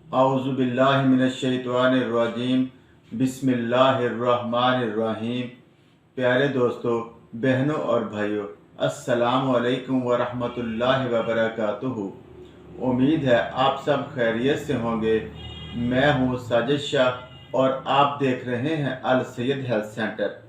औज़ु बिल्लाहि मिनश्शैतानिर्रजीम बिस्मिल्लाहिर्रहमानिर्रहीम। प्यारे दोस्तों, बहनों और भाइयों, अस्सलामु अलैकुम व रहमतुल्लाहि व बरकातुहू। उम्मीद है आप सब खैरियत से होंगे। मैं हूँ साजिद शाह और आप देख रहे हैं अल सैयद हेल्थ सेंटर।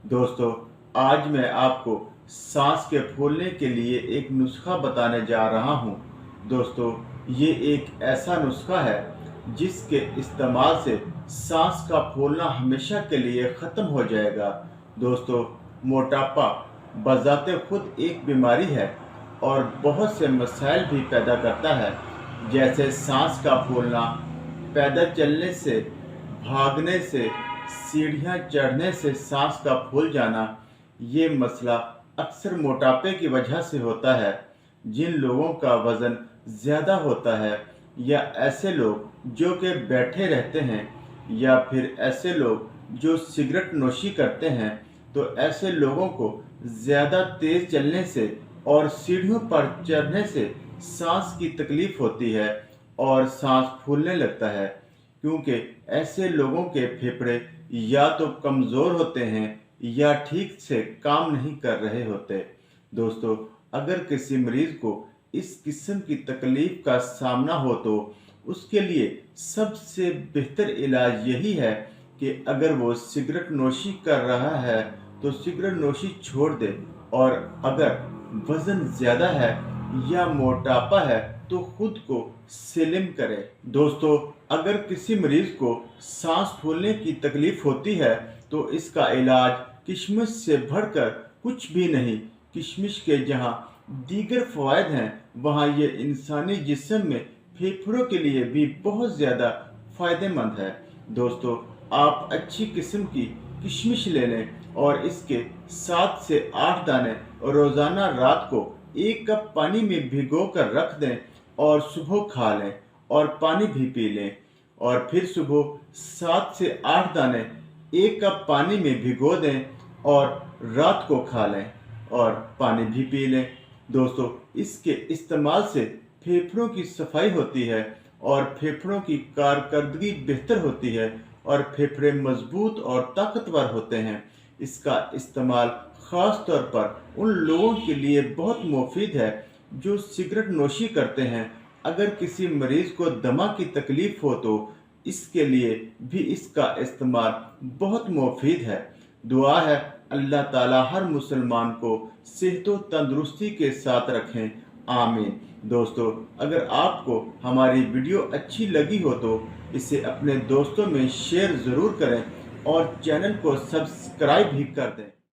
दोस्तों, आज मैं आपको सांस के फूलने के लिए एक नुस्खा बताने जा रहा हूँ। दोस्तों, ये एक ऐसा नुस्खा है जिसके इस्तेमाल से सांस का फूलना हमेशा के लिए ख़त्म हो जाएगा। दोस्तों, मोटापा बज़ाते खुद एक बीमारी है और बहुत से मसाइल भी पैदा करता है, जैसे सांस का फूलना, पैदल चलने से, भागने से, सीढ़ियाँ चढ़ने से सांस का फूल जाना। ये मसला अक्सर मोटापे की वजह से होता है। जिन लोगों का वज़न ज़्यादा होता है, या ऐसे लोग जो कि बैठे रहते हैं, या फिर ऐसे लोग जो सिगरेट नोशी करते हैं, तो ऐसे लोगों को ज़्यादा तेज़ चलने से और सीढ़ियों पर चढ़ने से सांस की तकलीफ़ होती है और सांस फूलने लगता है, क्योंकि ऐसे लोगों के फेफड़े या तो कमज़ोर होते हैं या ठीक से काम नहीं कर रहे होते। दोस्तों, अगर किसी मरीज़ को इस किस्म की तकलीफ़ का सामना हो तो उसके लिए सबसे बेहतर इलाज यही है कि अगर वो सिगरेट नोशी कर रहा है तो सिगरेट नोशी छोड़ दे, और अगर वज़न ज़्यादा है या मोटापा है तो खुद को स्लिम करे। दोस्तों, अगर किसी मरीज़ को सांस फूलने की तकलीफ़ होती है तो इसका इलाज किशमिश से बढ़कर कुछ भी नहीं। किशमिश के जहाँ दीगर फ़वाइद हैं, वहाँ ये इंसानी जिस्म में फेफड़ों के लिए भी बहुत ज़्यादा फ़ायदेमंद है। दोस्तों, आप अच्छी किस्म की किशमिश ले लें और इसके 7 से 8 दाने रोज़ाना रात को 1 कप पानी में भिगो कर रख दें और सुबह खा लें और पानी भी पी लें, और फिर सुबह 7 से 8 दाने 1 कप पानी में भिगो दें और रात को खा लें और पानी भी पी लें। दोस्तों, इसके इस्तेमाल से फेफड़ों की सफाई होती है और फेफड़ों की कारकर्दगी बेहतर होती है और फेफड़े मजबूत और ताकतवर होते हैं। इसका इस्तेमाल ख़ास तौर पर उन लोगों के लिए बहुत मुफीद है जो सिगरेट नोशी करते हैं। अगर किसी मरीज़ को दमा की तकलीफ़ हो तो इसके लिए भी इसका इस्तेमाल बहुत मुफीद है। दुआ है अल्लाह ताला हर मुसलमान को सेहत व तंदुरुस्ती के साथ रखें, आमीन। दोस्तों, अगर आपको हमारी वीडियो अच्छी लगी हो तो इसे अपने दोस्तों में शेयर ज़रूर करें और चैनल को सब्सक्राइब भी कर दें।